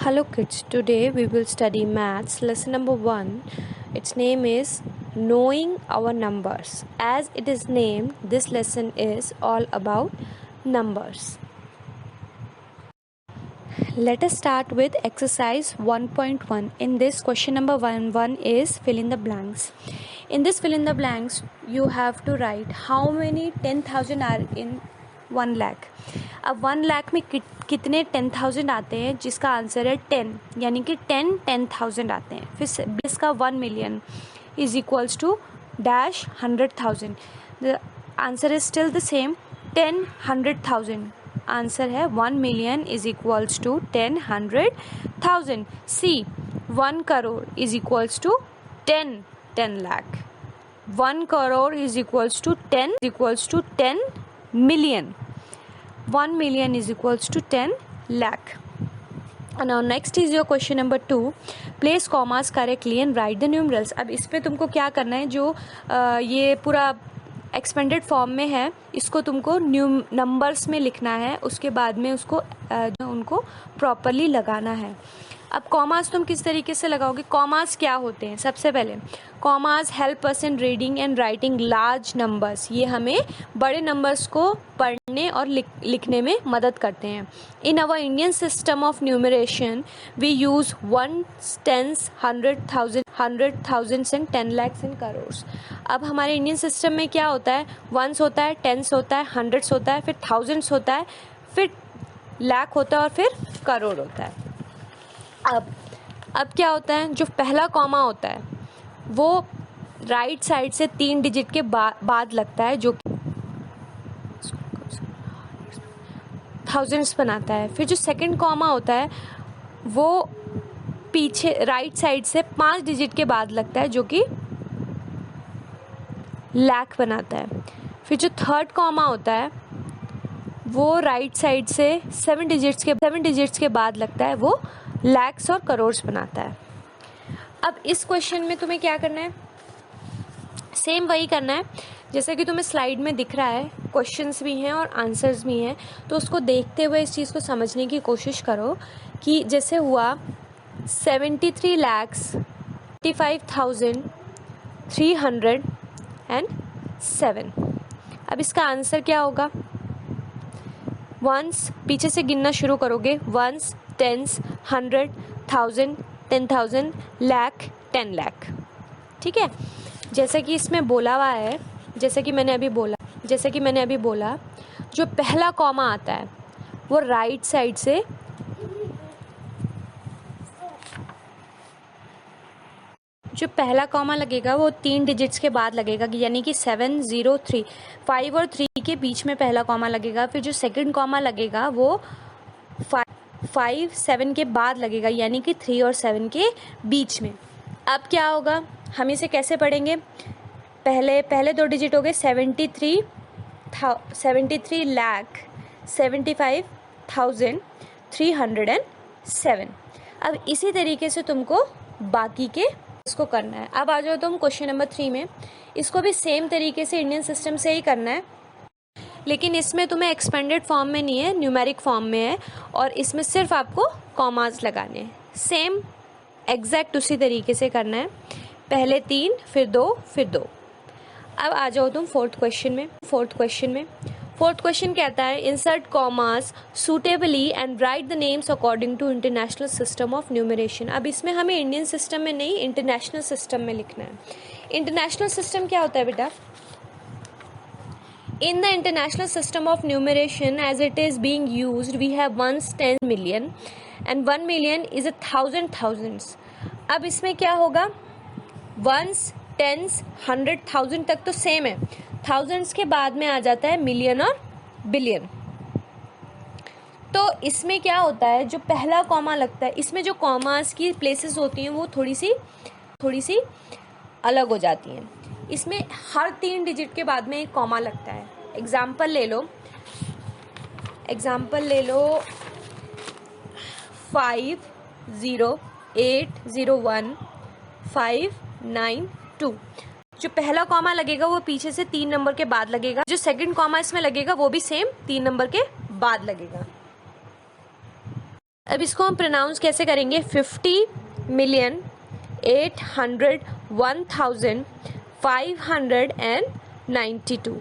Hello kids, today we will study maths lesson number 1. Its name is Knowing Our Numbers. As it is named, this lesson is all about numbers. Let us start with exercise 1.1. In this question number 1 is fill in the blanks. In this fill in the blanks, you have to write how many 10,000 are in 1 lakh. अब 1 लाख में कितने 10,000 आते हैं, जिसका answer है 10, यानी कि 10,000 आते हैं. फिर बेस का 1 million is equals to dash 100,000. The answer is still the same, 10 100,000. Answer है 1 million is equals to 10 100,000. See 1 crore is equals to 10 lakh. 1 crore is equals to 10 million. 1 million is equals to 10 lakh. Now next is your question number 2. Place commas correctly and write the numerals. अब इस पे तुमको क्या करना है, जो ये पूरा एक्सपेंडेड फॉर्म में है, इसको तुमको नंबर्स में लिखना है. उसके बाद में उनको प्रॉपरली लगाना है. अब कॉमास तुम किस तरीके से लगाओगे? कॉमास क्या होते हैं? सबसे पहले commas help us in reading and writing large numbers. ये हमें बड़े नंबर्स को पढ़ने और लिखने में मदद करते हैं. In our Indian system of numeration we use 1s, 10s, 100,000 and 10 lakhs and crores. अब हमारे इंडियन सिस्टम में क्या होता है? 1s होता है, 10s होता है, 100s होता है, फिर 1000s होता है, फिर लाख होता है और फिर करोड़ होता है. अब क्या होता है, जो पहला कॉमा होता है वो राइट साइड से 3 डिजिट के बाद लगता है, जो थाउजेंड्स बनाता है. फिर जो सेकंड कॉमा होता है वो पीछे राइट साइड से 5 डिजिट के बाद लगता है, जो कि लाख बनाता है. फिर जो थर्ड कॉमा होता है वो राइट साइड से 7 डिजिट्स के बाद लगता है, वो लैक्स और करोर्स बनाता है. अब इस क्वेश्चन में तुम्हें क्या करना है? सेम वही करना है जैसे कि तुम्हें स्लाइड में दिख रहा है. क्वेश्चंस भी हैं और आंसर्स भी हैं, तो उसको देखते हुए इस चीज़ को समझने की कोशिश करो कि जैसे हुआ 73,35,307. अब इसका आंसर क्या होगा? वंस पीछे से गिनना शुरू करोगे. 1s, 10s, 100, 1000, 10,000, lakh, 10 lakh. ठीक है, जैसे कि इसमें बोला हुआ है, जैसे कि मैंने अभी बोला, जो पहला कॉमा आता है वो राइट साइड से जो पहला कॉमा लगेगा वो 3 डिजिट्स के बाद लगेगा, यानी कि 7 0 3. 5 और 3 के बीच में पहला कॉमा लगेगा. फिर जो सेकंड कॉमा लगेगा वो 5 7 के बाद लगेगा, यानी कि 3 और 7 के बीच में. अब क्या होगा, हम इसे कैसे पढ़ेंगे? पहले 2 डिजिट हो गए 73 लाख 75,307. अब इसी तरीके से तुमको बाकी के इसको करना है. अब आ जाओ तुम क्वेश्चन नंबर 3 में. इसको भी सेम तरीके से इंडियन सिस्टम से ही करना है, लेकिन इसमें तुम्हें एक्सपेंडेड फॉर्म में नहीं है, न्यूमेरिक फॉर्म में है, और इसमें सिर्फ आपको कॉमास लगाने हैं. सेम एग्जैक्ट उसी तरीके से करना है. पहले 3, फिर 2, फिर 2. अब आ जाओ तुम फोर्थ क्वेश्चन में. फोर्थ क्वेश्चन कहता है insert commas suitably and write the names according to international system of numeration. अब इसमें हमें इंडियन सिस्टम में नहीं, इंटरनेशनल सिस्टम में लिखना है. इंटरनेशनल सिस्टम क्या होता है बेटा? In the international system of numeration as it is being used, we have 1s, 10 million and 1 million is 1,000 thousands. अब इसमें क्या होगा? 1s, 10s, 100,000 तक तो सेम है. थाउजेंड्स के बाद में आ जाता है मिलियन और बिलियन. तो इसमें क्या होता है, जो पहला कॉमा लगता है, इसमें जो कॉमास की प्लेसेस होती हैं वो थोड़ी सी अलग हो जाती हैं. इसमें हर 3 डिजिट के बाद में एक कॉमा लगता है. एग्जाम्पल ले लो 50,801,592. जो पहला कॉमा लगेगा वो पीछे से 3 नंबर के बाद लगेगा. जो सेकंड कॉमा इसमें लगेगा वो भी सेम 3 नंबर के बाद लगेगा. अब इसको हम प्रोनाउंस कैसे करेंगे, 50,801,592।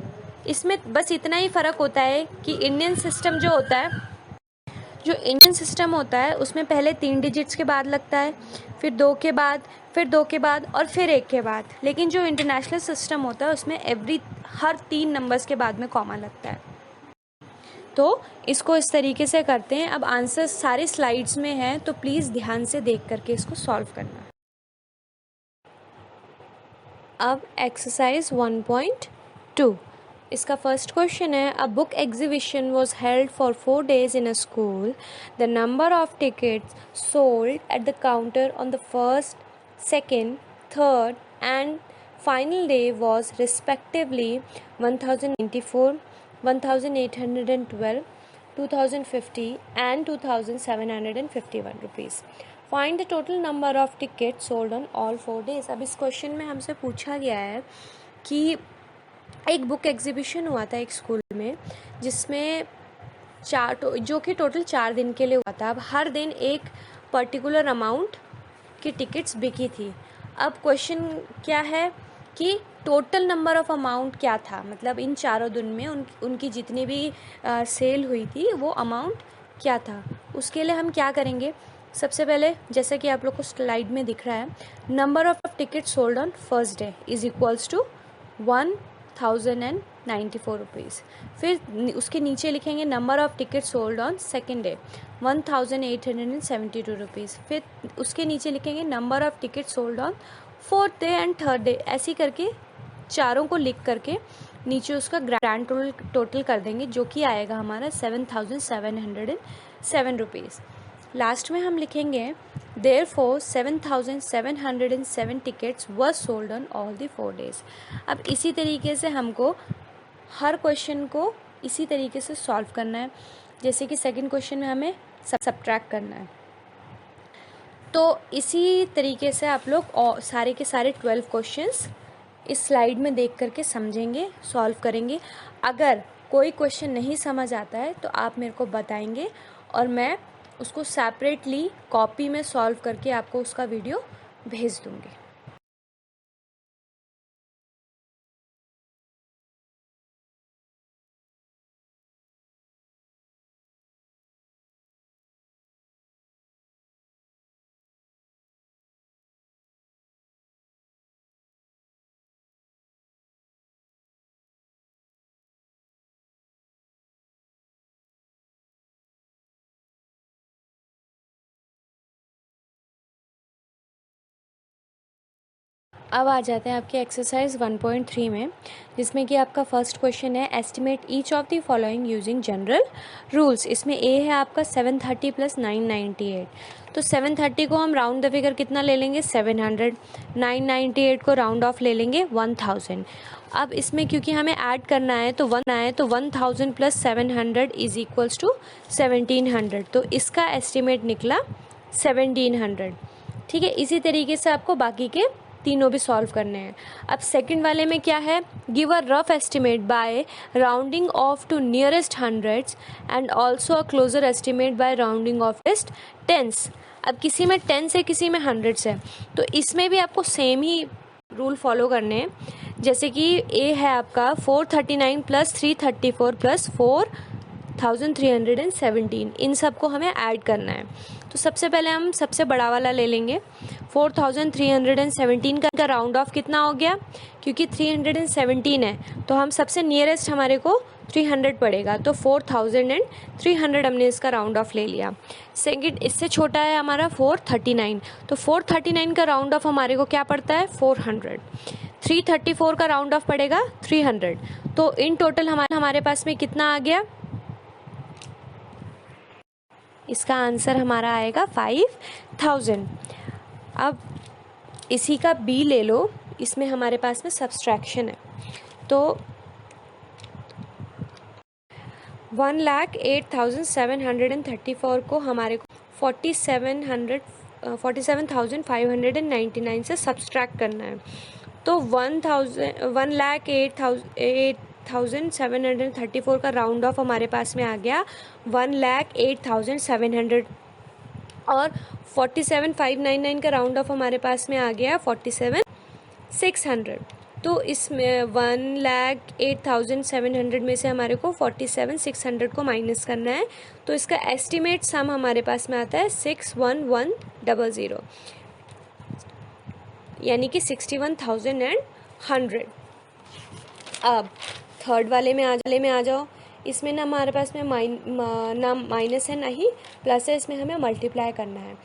इसमें बस इतना ही फ़र्क होता है कि इंडियन सिस्टम जो होता है, उसमें पहले 3 डिजिट्स के बाद लगता है, फिर 2 के बाद, फिर 2 के बाद और फिर 1 के बाद। लेकिन जो इंटरनेशनल सिस्टम होता है उसमें हर 3 नंबर्स के बाद में कॉमा लगता है। तो इसको इस तरीके से करते हैं। अब आंसर सारे स्लाइड्स में है, तो प्लीज़ ध्यान से देख करके इसको सॉल्व करना। अब एक्सरसाइज 1.2, इसका फर्स्ट क्वेश्चन है, a book exhibition was held for 4 days in a school. The number of tickets sold at the counter on the first, second, third and final day was respectively 1094, 1812, 2050 and 2751 rupees. Find the total number of tickets sold on all 4 days. अब इस question में हमसे पूछा गया है कि एक book exhibition हुआ था एक स्कूल में, जिसमें जो कि टोटल 4 दिन के लिए हुआ था। अब हर दिन एक पर्टिकुलर अमाउंट की टिकट्स बिकी थी। अब क्वेश्चन क्या है कि टोटल नंबर ऑफ अमाउंट क्या था, मतलब इन चारों दिन में उनकी जितनी भी सेल हुई थी वो अमाउंट क्या था। उसके लिए हम क्या करेंगे, सबसे पहले जैसे कि आप लोग को स्लाइड में दिख रहा है, number of ticket sold on first day is equals to 1094 rupees. फिर उसके नीचे लिखेंगे number of ticket sold on second day 1872 rupees. फिर उसके नीचे लिखेंगे number of ticket sold on fourth day and third day. ऐसी करके चारों को लिख करके नीचे उसका ग्रैंड टोटल कर देंगे, जो कि आएगा हमारा 7707 रुपीज़। लास्ट में हम लिखेंगे therefore 7707 tickets were sold on all the 4 days। अब इसी तरीके से हमको हर क्वेश्चन को इसी तरीके से सॉल्व करना है। जैसे कि सेकंड क्वेश्चन में हमें सब्ट्रैक्ट करना है, तो इसी तरीके से आप लोग सारे के सारे 12 क्वेश्चंस इस स्लाइड में देख करके समझेंगे, सॉल्व करेंगे। अगर कोई क्वेश्चन नहीं समझ आता है तो आप मेरे को बताएंगे और मैं उसको सेपरेटली कॉपी में सॉल्व करके आपको उसका वीडियो भेज दूँगी। अब आ जाते हैं आपके एक्सरसाइज 1.3 में, जिसमें कि आपका फर्स्ट क्वेश्चन है, estimate each of the following using general rules. इसमें ए है आपका 730 + 998। तो 730 को हम राउंड द फिगर कितना ले लेंगे, 700। 998 को राउंड ऑफ ले लेंगे 1000। अब इसमें क्योंकि हमें ऐड करना है तो 1000 + 700 इज इक्वल्स टू 1700। तो इसका एस्टिमेट निकला 1700। ठीक है, इसी तरीके से आपको बाकी के तीनों भी सॉल्व करने हैं। अब सेकंड वाले में क्या है, give a rough estimate by rounding off to nearest hundreds and also a closer estimate by rounding off test tens. अब किसी में टेंस है, किसी में हंड्रेड्स है, तो इसमें भी आपको सेम ही रूल फॉलो करने हैं। जैसे कि ए है आपका 439 + 334 + 4317, इन सब को हमें ऐड करना है। तो सबसे पहले हम सबसे बड़ा वाला ले लेंगे, 4317 का राउंड ऑफ कितना हो गया, क्योंकि 317 है तो हम सबसे नियरेस्ट हमारे को 300 पड़ेगा, तो 4300 हमने इसका राउंड ऑफ ले लिया। सेकंड इससे छोटा है हमारा 439, तो 439 का राउंड ऑफ हमारे को क्या पड़ता है, 400। 334 का राउंड ऑफ पड़ेगा 300। तो इन टोटल हमारे पास में कितना आ गया, इसका आंसर हमारा आएगा 5000। अब इसी का बी ले लो, इसमें हमारे पास में सब्सट्रैक्शन है। तो 1,08,734 को हमारे को 47,599 से सब्सट्रैक्ट करना है। तो 1,08,734 का राउंड ऑफ हमारे पास में आ गया 1,08,700। और 47,599 का राउंड ऑफ हमारे पास में आ गया 47,600। तो इसमें 1,08,700 में से हमारे को 47,600 को माइनस करना है। तो इसका एस्टिमेट सम हमारे पास में आता है 61,100, यानी कि 61,100। अब थर्ड वाले में आ जाओ। इसमें ना हमारे पास में ना माइनस है ना ही प्लस है, इसमें हमें मल्टीप्लाई करना है।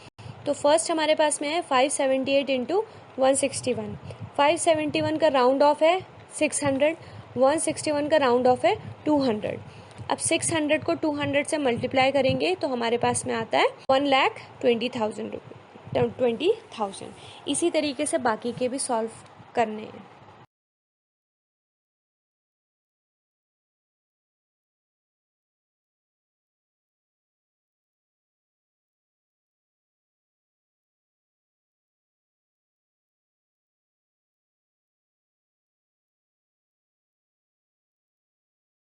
तो फर्स्ट हमारे पास में है 578 इंटू 161। 571 का राउंड ऑफ है 600, 161 का राउंड ऑफ है 200। अब 600 को 200 से मल्टीप्लाई करेंगे तो हमारे पास में आता है 1,20,000। इसी तरीके से बाकी के भी सॉल्व करने हैं।